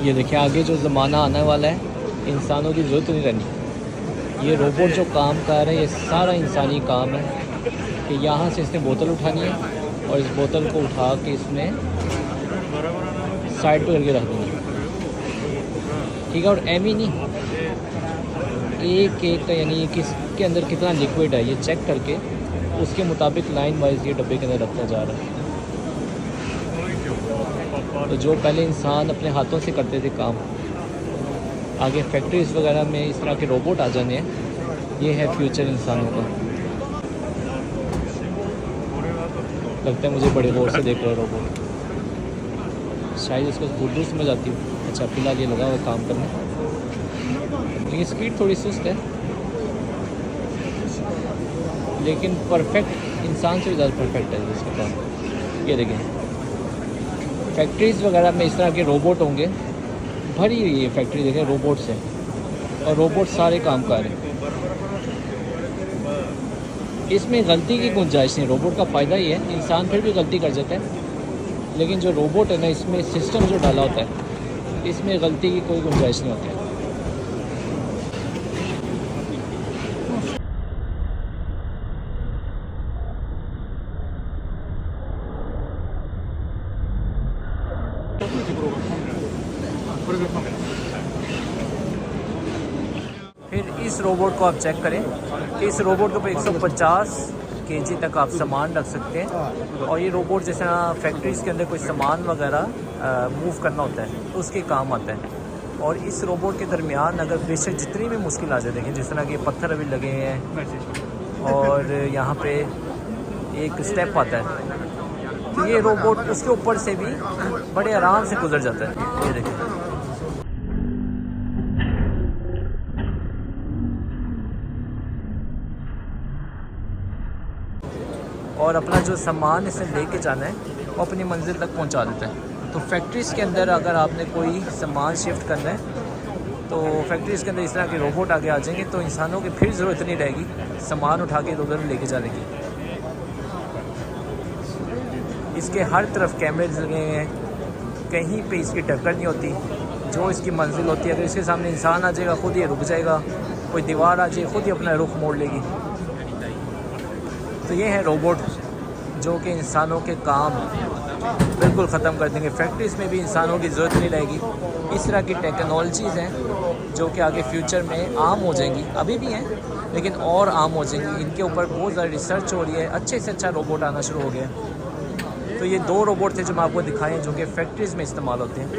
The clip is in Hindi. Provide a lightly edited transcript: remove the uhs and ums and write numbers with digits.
ये देखिए आगे जो ज़माना आने वाला है इंसानों की ज़रूरत नहीं रहनी। ये रोबोट जो काम कर रहे हैं ये सारा इंसानी काम है कि यहाँ से इसने बोतल उठानी है और इस बोतल को उठा के इसमें साइड पे करके रख देंगे। ठीक है, और एम ही नहीं, एक एक का यानी किसके अंदर कितना लिक्विड है ये चेक करके उसके मुताबिक लाइन वाइज ये डब्बे के अंदर रखता जा रहा है। तो जो पहले इंसान अपने हाथों से करते थे काम, आगे फैक्ट्रीज़ वगैरह में इस तरह के रोबोट आ जाने हैं। ये है फ्यूचर इंसानों का। लगता है मुझे बड़े गौर से देख रहा है रोबोट, शायद इसको उर्दू समझ आती हूँ। अच्छा, फिलहाल ये लगा हुआ काम करने, लेकिन स्पीड थोड़ी सुस्त है, लेकिन परफेक्ट इंसान से भी ज़्यादा परफेक्ट है इसका काम। ये देखें फैक्ट्रीज़ वगैरह में इस तरह के रोबोट होंगे, भरी हुई है फैक्ट्री देखें रोबोट से, और रोबोट सारे काम कर रहे हैं। इसमें गलती की गुंजाइश नहीं। रोबोट का फ़ायदा ही है इंसान फिर भी गलती कर जाता है, लेकिन जो रोबोट है ना इसमें सिस्टम जो डाला होता है इसमें गलती की कोई गुंजाइश नहीं होती है। फिर इस रोबोट को आप चेक करें, इस रोबोट के ऊपर 150 केजी तक आप सामान रख सकते हैं। और ये रोबोट जैसे फैक्ट्रीज़ के अंदर कोई सामान वगैरह मूव करना होता है तो उसके काम आता है। और इस रोबोट के दरमियान अगर बेशक जितनी भी मुश्किल आ जाए, देखें जिस तरह के पत्थर अभी लगे हैं और यहाँ पे एक स्टेप आता है, तो ये रोबोट उसके ऊपर से भी बड़े आराम से गुजर जाता है। ये देखें, और अपना जो सामान इसे लेके जाना है वो अपनी मंजिल तक पहुंचा देता है। तो फैक्ट्रीज़ के अंदर अगर आपने कोई सामान शिफ्ट करना है तो फैक्ट्रीज़ के अंदर इस तरह के रोबोट आगे आ जाएंगे, तो इंसानों की फिर ज़रूरत नहीं रहेगी सामान उठा के उधर लेके जाने की। इसके हर तरफ कैमरे लगे हैं, कहीं पे इसकी टक्कर नहीं होती। जो इसकी मंजिल होती है, अगर इसके सामने इंसान आ जाएगा खुद ये रुक जाएगा, कोई दीवार आ जाए खुद ही अपना रुख मोड़ लेगी। तो ये है रोबोट जो कि इंसानों के काम बिल्कुल ख़त्म कर देंगे। फैक्ट्रीज़ में भी इंसानों की ज़रूरत नहीं रहेगी। इस तरह की टेक्नोलॉजीज़ हैं जो कि आगे फ्यूचर में आम हो जाएंगी, अभी भी हैं लेकिन और आम हो जाएंगी। इनके ऊपर बहुत ज़्यादा रिसर्च हो रही है, अच्छे से अच्छा रोबोट आना शुरू हो गया। तो ये 2 रोबोट थे जो मैं आपको दिखाए हैं जो कि फैक्ट्रीज़ में इस्तेमाल होते हैं।